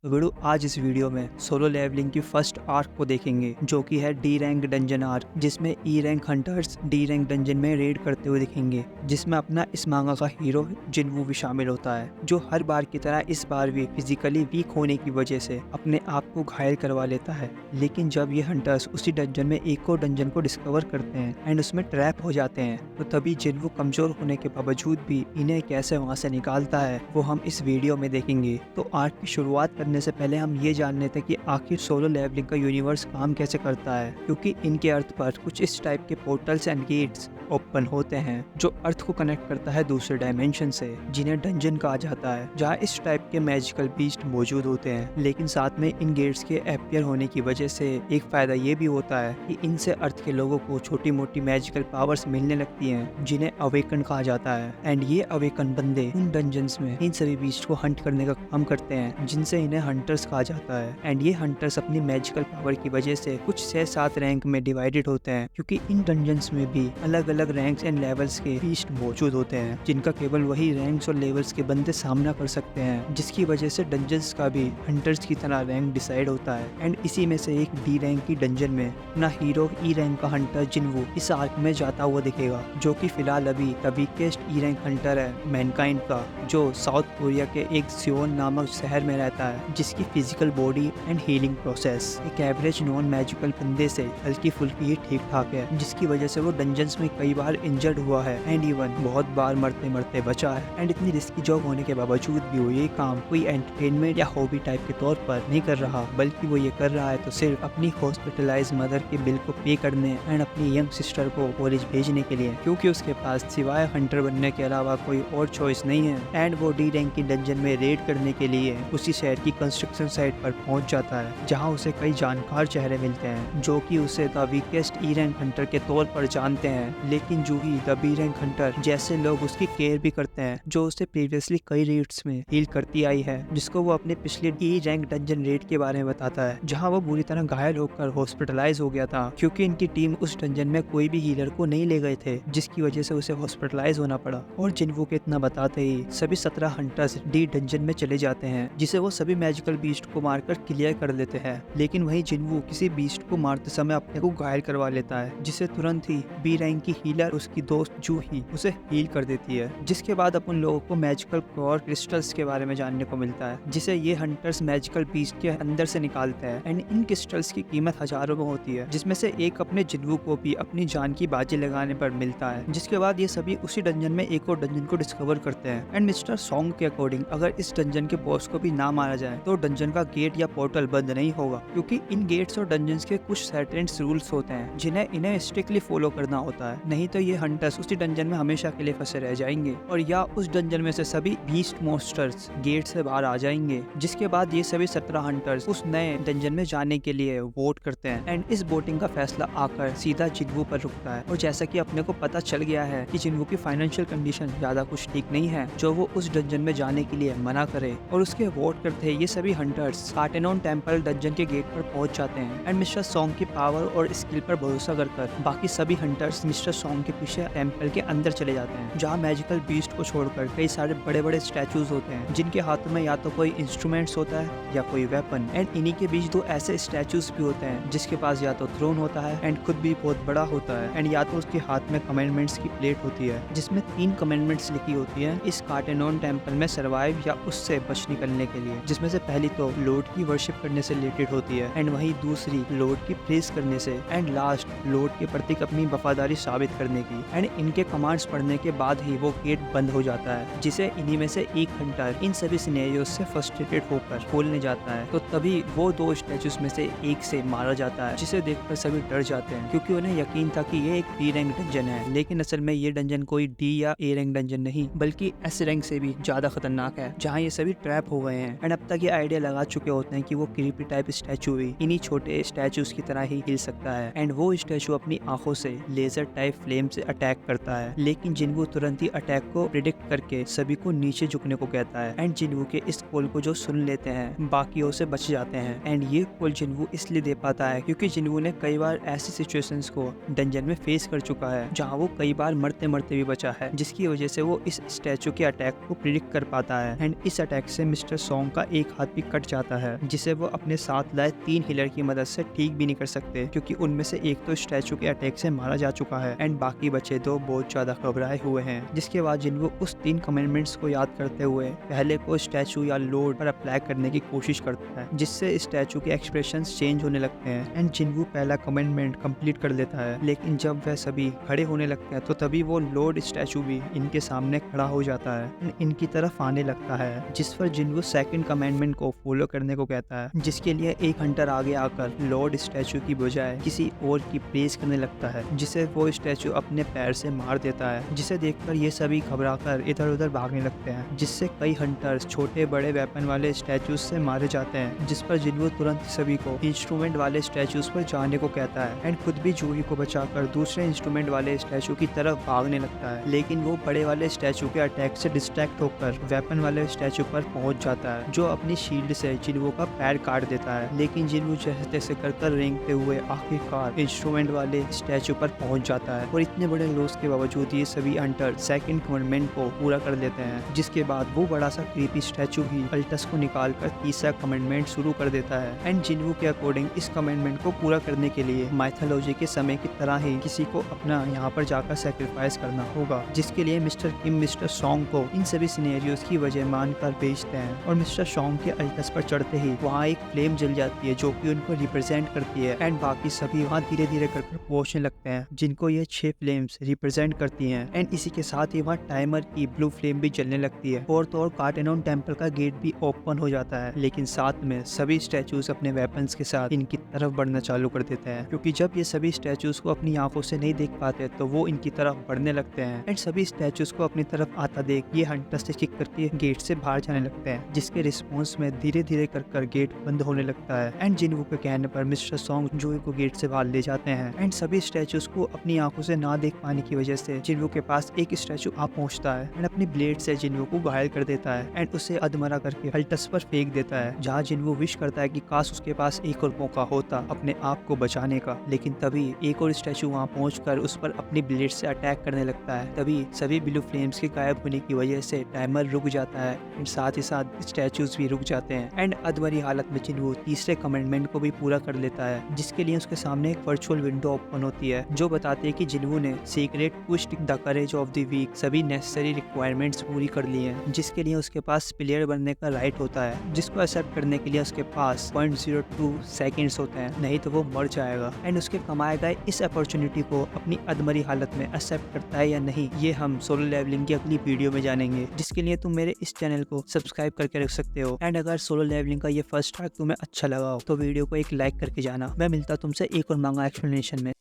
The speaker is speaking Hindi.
तो वीडियो आज इस वीडियो में सोलो लेवलिंग की फर्स्ट आर्क को देखेंगे जो कि है डी रैंक डंजन आर्क, जिसमें E rank hunters D rank dungeon में रेड करते हुए दिखेंगे, जिसमें अपना इस मांगा का हीरो जिनवू भी शामिल होता है, जो हर बार की तरह इस बार भी फिजिकली वीक होने की वजह से अपने आप को घायल करवा लेता है। लेकिन जब ये हंटर्स उसी डंजन में एक और डंजन को डिस्कवर करते हैं एंड उसमें ट्रैप हो जाते हैं, तो तभी जिनवू कमजोर होने के बावजूद भी इन्हें कैसे वहां से निकालता है वो हम इस वीडियो में देखेंगे। तो आर्क की शुरुआत करने से पहले हम ये जान लेते हैं कि आखिर सोलो लेवलिंग का यूनिवर्स काम कैसे करता है, क्योंकि इनके अर्थ पर कुछ इस टाइप के पोर्टल्स एंड गेट्स ओपन होते हैं जो अर्थ को कनेक्ट करता है दूसरे डायमेंशन से, जिन्हें डंजन कहा जाता है, जहाँ इस टाइप के मैजिकल बीस्ट मौजूद होते हैं। लेकिन साथ में इन गेट्स के अपियर होने की वजह से एक फायदा ये भी होता है कि इनसे अर्थ के लोगों को छोटी मोटी मैजिकल पावर्स मिलने लगती हैं, जिन्हें अवेकन कहा जाता है। एंड ये अवेकन बंदे उन डंजन्स में इन सभी बीस्ट को हंट करने का काम करते हैं, जिनसे इन्हें हंटर्स कहा जाता है। एंड ये हंटर्स अपनी मैजिकल पावर की वजह से कुछ 6-7 रैंक में डिवाइडेड होते हैं, क्योंकि इन डंजन्स में भी अलग अलग रैंक्स एंड लेवल्स के बीस्ट मौजूद होते हैं, जिनका केवल वही रैंक्स और लेवल्स के बंदे सामना कर सकते हैं, जिसकी वजह से डंजन्स का भी हंटर्स की तरह रैंक डिसाइड होता है। एंड इसी में से एक डी रैंक की डंजन में अपना हीरो ई रैंक का हंटर जिनवू इस आर्क में जाता हुआ दिखेगा, जो कि फिलहाल अभी the weakest E rank Hunter है मैनकाइंड का, जो साउथ कोरिया के एक सियोन नामक शहर में रहता है, जिसकी physical body and healing process एक एवरेज नॉन मैजिकल बंदे से हल्की फुल्की ही ठीक ठाक है, जिसकी वजह से वो डंजन्स में कई बार इंजर्ड हुआ है एंड इवन बहुत बार मरते मरते बचा है। एंड इतनी रिस्की जॉब होने के बावजूद भी वो ये काम कोई एंटरटेनमेंट या हॉबी टाइप के तौर पर नहीं कर रहा, बल्कि वो ये कर रहा है तो सिर्फ अपनी हॉस्पिटलाइज मदर के बिल को पे करने एंड अपनी यंग सिस्टर को कॉलेज भेजने के लिए, क्योंकि उसके पास सिवाय हंटर बनने के अलावा कोई और चॉइस नहीं है। एंड वो डी रैंक की डंजन में रेड करने के लिए उसी शहर की कंस्ट्रक्शन साइट पर पहुंच जाता है, जहां उसे कई जानकार चेहरे मिलते हैं जो कि उसे the weakest E rank Hunter के तौर पर जानते हैं। लेकिन जूही द बी रैंक हंटर जैसे लोग उसकी केयर भी करते हैं, जो उसे प्रीवियसली कई रेड्स में हील करती आई है, जिसको वो अपने पिछले ई रैंक डंजन रेड के बारे में बताता है, जहां वो बुरी तरह घायल होकर हॉस्पिटलाइज हो गया था, क्योंकि इनकी टीम उस डंजन में कोई भी हीलर को नहीं ले गए थे, जिसकी वजह से उसे हॉस्पिटलाइज होना पड़ा। और जिनवू के इतना बताते ही सभी 17 हंटर्स डी डंजन में चले जाते हैं, जिसे वो सभी मैजिकल बीस्ट को मारकर क्लियर कर लेते हैं। लेकिन वही जिनवू किसी बीस्ट को मारते समय अपने को घायल करवा लेता है, जिसे तुरंत ही बी रैंक की हीलर उसकी दोस्त जूही उसे हील कर देती है, जिसके बाद अपन लोगों को मैजिकल कोर क्रिस्टल्स के बारे में जानने को मिलता है, जिसे ये हंटर्स मैजिकल बीस्ट के अंदर से निकालते हैं। एंड इन क्रिस्टल्स की कीमत हजारों में होती है, जिसमें से एक अपने जिनवू को भी अपनी जान की बाजी लगाने पर मिलता है। जिसके बाद ये सभी उसी डंजन में एक और डंजन को डिस्कवर करते हैं। एंड मिस्टर सॉन्ग के अकॉर्डिंग अगर इस डंजन के बॉस को भी ना मारा जाए तो डंजन का गेट या पोर्टल बंद नहीं होगा, क्योंकि इन गेट्स और डंजन्स के कुछ सर्टेन रूल्स होते हैं जिन्हें इन्हें स्ट्रिक्टली फॉलो करना होता है, नहीं तो ये हंटर्स उसी डंजन में हमेशा के लिए फंसे रह जाएंगे, और या उस डंजन में से सभी बीस्ट मॉन्स्टर्स गेट से बाहर आ जाएंगे। जिसके बाद ये सभी 17 हंटर्स उस नए डंजन में जाने के लिए वोट करते हैं। एंड इस वोटिंग का फैसला आकर सीधा जिनवू पर रुकता है, और जैसा कि अपने को पता चल गया है कि जिनवू की फाइनेंशियल कंडीशन ज्यादा कुछ ठीक नहीं है, जो वो उस डंजन में जाने के लिए मना करे, और उसके वोट करते ये सभी हंटर्स कार्टेनॉन टेम्पल डंजन के गेट पर पहुंच जाते हैं। एंड मिस्टर सॉन्ग की पावर और स्किल पर भरोसा कर बाकी सभी हंटर्स मिस्टर सॉन्ग के पीछे टेम्पल के अंदर चले जाते हैं, जहाँ मैजिकल बीस्ट को छोड़कर कई सारे बड़े बड़े स्टैचूज होते हैं, जिनके हाथों में या तो कोई इंस्ट्रूमेंट्स होता है या कोई वेपन। एंड इन्हीं के बीच 2 ऐसे स्टैचूज भी होते हैं जिसके पास या तो थ्रोन होता है एंड खुद भी बहुत बड़ा होता है, एंड या तो उसके हाथ में कमेंडमेंट्स की प्लेट होती है, जिसमें 3 कमेंडमेंट्स लिखी होती है इस कार्टेनॉन टेम्पल में सर्वाइव या उससे बच निकलने के लिए, जिसमें से पहली तो लॉर्ड की वर्शिप करने से रिलेटेड होती है, एंड वही दूसरी लॉर्ड की प्रेज करने से, एंड लास्ट लॉर्ड के प्रति अपनी वफादारी साबित करने की। एंड इनके कमांड्स पढ़ने के बाद ही वो गेट बंद हो जाता है, जिसे इन्हीं में से एक हंटर इन सभी सिनेरियोस से फ्रस्ट्रेटेड होकर खोलने जाता है। तो तभी वो 2 स्टैचूज में से एक से मारा जाता है, जिसे देखकर सभी डर जाते हैं, क्योंकि उन्हें यकीन था कि ये एक डी रैंक डंजन है। लेकिन असल में ये डंजन कोई डी या ए रैंक डंजन नहीं, बल्कि एस रैंक से भी ज्यादा खतरनाक है, जहाँ ये सभी ट्रैप हो गए हैं। एंड अब तक ये आइडिया लगा चुके होते हैं कि वो क्रीपी टाइप स्टैचू भी इन्हीं छोटे स्टैचूज की तरह ही हिल सकता है। एंड वो स्टैचू अपनी आंखों से लेजर टाइप फ्लेम से अटैक करता है, लेकिन जिनवू तुरंत ही अटैक को प्रिडिक्ट करके सभी को नीचे झुकने को कहता है। एंड जिनवू के इस कॉल को जो सुन लेते हैं बाकियों से बच जाते हैं। एंड ये कॉल जिनवू इसलिए दे पाता है क्योंकि जिनवू ने कई बार ऐसी सिचुएशंस को डंजन में फेस कर चुका है जहाँ वो कई बार मरते मरते भी बचा है, जिसकी वजह से वो इस स्टैचू के अटैक को प्रिडिक्ट कर पाता है। एंड इस अटैक से मिस्टर सॉन्ग का एक एक हाथ भी कट जाता है, जिसे वो अपने साथ लाए 3 हीलर की मदद से ठीक भी नहीं कर सकते, क्योंकि उनमें से एक तो स्टैचू के अटैक से मारा जा चुका है एंड बाकी बचे 2 बहुत ज्यादा घबराए हुए हैं। जिसके बाद जिन्वो उस 3 कमेंडमेंट्स को याद करते हुए पहले को स्टैचू या लोड पर अप्लाई करने की कोशिश करता है, जिससे स्टैचू के एक्सप्रेशंस चेंज होने लगते हैं एंड जिन्वो पहला कमेंडमेंट कंप्लीट कर लेता है। लेकिन जब वह सभी खड़े होने लगते हैं तो तभी वो लोड स्टैचू भी इनके सामने खड़ा हो जाता है एंड इनकी तरफ आने लगता है, जिस पर जिन्वो सेकंड कमेंडमेंट को फॉलो करने को कहता है, जिसके लिए एक हंटर आगे आकर लॉर्ड स्टैचू की बजाय किसी और की प्रेस करने लगता है, जिसे वो स्टैचू अपने पैर से मार देता है, जिसे देखकर ये सभी घबराकर इधर उधर भागने लगते हैं, जिससे कई हंटर्स छोटे बड़े वेपन वाले स्टैचूज से मारे जाते हैं, जिस पर जिन्वो तुरंत सभी को इंस्ट्रूमेंट वाले स्टैचूज पर जाने को कहता है एंड खुद भी जूही को बचाकर दूसरे इंस्ट्रूमेंट वाले स्टैचू की तरफ भागने लगता है। लेकिन वो बड़े वाले स्टैचू के अटैक से डिस्ट्रैक्ट होकर वेपन वाले स्टैचू पर पहुंच जाता है, जो अपनी शील्ड से जिन्वो का पैर काट देता है। लेकिन जिन्वो जैसे तैसे कर रेंगते हुए आखिरकार इंस्ट्रूमेंट वाले स्टैचू पर पहुंच जाता है और इतने बड़े लॉस के बावजूद ये सभी हंटर सेकंड कमेंडमेंट को पूरा कर लेते हैं, जिसके बाद वो बड़ा सा क्रीपी स्टैचू भी अल्टस को निकालकर तीसरा कमेंडमेंट शुरू कर देता है एंड जिन्वो के अकॉर्डिंग इस कमेंडमेंट को पूरा करने के लिए माइथोलॉजी के समय की तरह ही किसी को अपना यहाँ पर जाकर सेक्रीफाइस करना होगा, जिसके लिए मिस्टर किम मिस्टर सॉन्ग को इन सभी सिनेरियोज की वजह मानकर भेजते हैं और मिस्टर सॉन्ग के अल्टस पर चढ़ते ही वहाँ एक फ्लेम जल जाती है जो कि उनको रिप्रेजेंट करती है एंड बाकी सभी वहाँ धीरे धीरे कर पहुंचने लगते हैं, जिनको ये 6 फ्लेम्स रिप्रेजेंट करती हैं एंड इसी के साथ ही वहाँ टाइमर की ब्लू फ्लेम भी जलने लगती है और तो और कार्टेनॉन टेम्पल का गेट भी ओपन हो जाता है। लेकिन साथ में सभी स्टैचूज अपने वेपन्स के साथ इनकी तरफ बढ़ना चालू कर देते हैं, क्योंकि जब ये सभी स्टैचूज को अपनी आंखों से नहीं देख पाते तो वो इनकी तरफ बढ़ने लगते हैं एंड सभी स्टैचूज को अपनी तरफ आता देख ये हंटर्स से किक करके गेट से बाहर जाने लगते हैं, जिसके रिस्पॉन्स में धीरे धीरे कर गेट बंद होने लगता है एंड जिन्वो के कहने पर मिस्टर सॉन्ग जूही को गेट से बाहर ले जाते हैं एंड सभी स्टैचूज को अपनी आंखों से ना देख पाने की वजह से जिन्वो के पास एक स्टैचू आ पहुंचता है एंड अपनी ब्लेड से जिन्वो को घायल कर देता है एंड उसे अधमरा करके अल्टस पर फेंक देता है, जहाँ जिन्वो विश करता है कि काश उसके पास एक और मौका होता अपने आप को बचाने का। लेकिन तभी एक और स्टैचू वहाँ पहुंचकर उस पर अपनी ब्लेड से अटैक करने लगता है। तभी सभी ब्लू फ्लेम्स के गायब होने की वजह से टाइमर रुक जाता है एंड साथ ही साथ स्टैचूज भी रुक जाते हैं एंड अधमरी हालत में जिन्वो तीसरे कमेंडमेंट को भी पूरा कर लेता है, जिसके लिए उसके सामने एक वर्चुअल विंडो ओपन होती है जो बताती है कि जिन्वो ने secret pushed the courage of the week सभी नेसेसरी रिक्वायरमेंट्स पूरी कर ली हैं, जिसके लिए उसके पास प्लेयर बनने का राइट होता है, जिसको एक्सेप्ट करने के लिए उसके पास 0.02 सेकंड्स होते हैं, नहीं तो वो मर जाएगा एंड उसके कमाए गए इस अपॉर्चुनिटी को अपनी अधमरी हालत में एक्सेप्ट करता है या नहीं, ये हम सोलो लेवलिंग की अगली वीडियो में जानेंगे, जिसके लिए तुम मेरे इस चैनल को सब्सक्राइब करके रख सकते हो एंड अगर सोलो लेवलिंग का ये फर्स्ट ट्रैक तुम्हें अच्छा लगा हो तो वीडियो को एक लाइक करके जाना। मैं मिलता तुमसे एक और मांगा एक्सप्लेनेशन में।